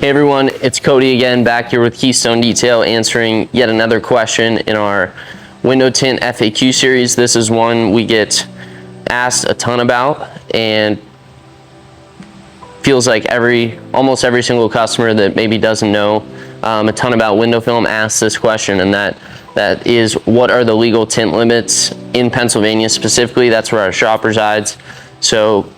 Hey everyone, it's Cody again, back here with Keystone Detail, answering yet another question in our window tint FAQ series. This is one we get asked a ton about, and feels like almost every single customer that maybe doesn't know a ton about window film asks this question, and that is, what are the legal tint limits in Pennsylvania specifically? That's where our shop resides. So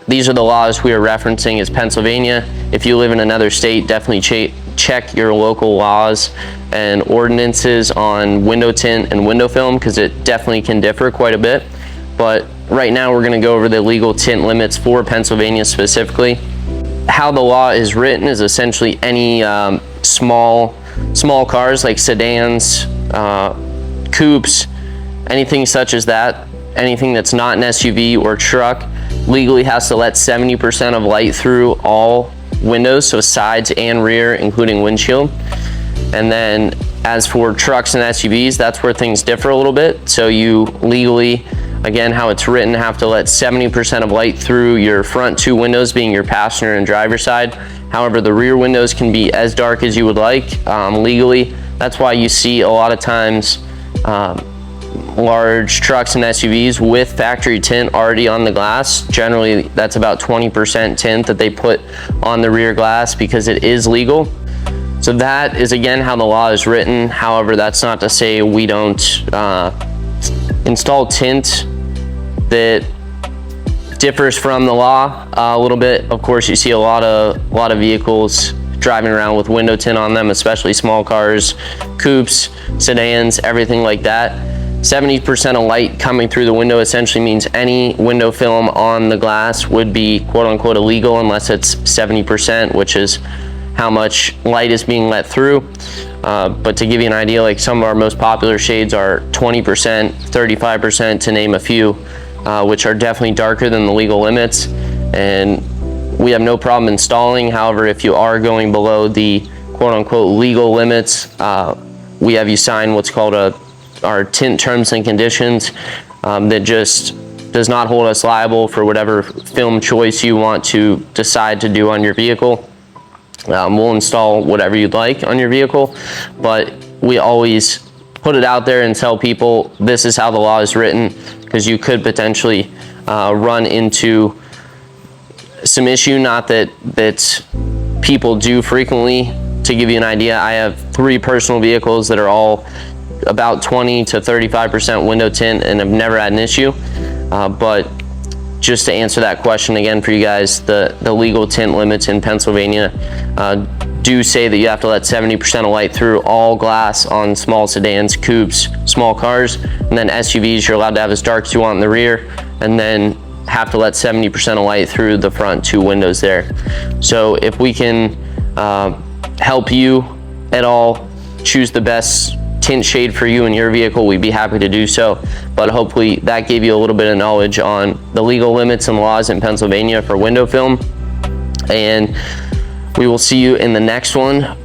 these are the laws we are referencing as Pennsylvania. If you live in another state, definitely check your local laws and ordinances on window tint and window film, because it definitely can differ quite a bit. But right now we're going to go over the legal tint limits for Pennsylvania specifically. How the law is written is essentially any small cars like sedans, coupes, anything such as that, anything that's not an SUV or truck, legally has to let 70% of light through all windows, so sides and rear, including windshield. And then as for trucks and SUVs, that's where things differ a little bit. So you legally, again, how it's written, have to let 70% of light through your front two windows, being your passenger and driver side. However, the rear windows can be as dark as you would like legally. That's why you see a lot of times large trucks and SUVs with factory tint already on the glass. Generally, that's about 20% tint that they put on the rear glass because it is legal. So that is, again, how the law is written. However, that's not to say we don't install tint that differs from the law a little bit. Of course, you see a lot of vehicles driving around with window tint on them, especially small cars, coupes, sedans, everything like that. 70% of light coming through the window essentially means any window film on the glass would be quote unquote illegal unless it's 70%, which is how much light is being let through. But to give you an idea, like some of our most popular shades are 20%, 35%, to name a few, which are definitely darker than the legal limits. And we have no problem installing. However, if you are going below the quote unquote legal limits, we have you sign what's called our tint terms and conditions that just does not hold us liable for whatever film choice you want to decide to do on your vehicle. We'll install whatever you'd like on your vehicle, but we always put it out there and tell people this is how the law is written, because you could potentially run into some issue, not that people do frequently. To give you an idea, I have 3 personal vehicles that are all about 20 to 35% window tint and have never had an issue. But just to answer that question again for you guys, the legal tint limits in Pennsylvania do say that you have to let 70% of light through all glass on small sedans, coupes, small cars, and then SUVs you're allowed to have as dark as you want in the rear, and then have to let 70% of light through the front 2 windows there. So if we can help you at all choose the best tint shade for you and your vehicle, we'd be happy to do so. But hopefully that gave you a little bit of knowledge on the legal limits and laws in Pennsylvania for window film. And we will see you in the next one.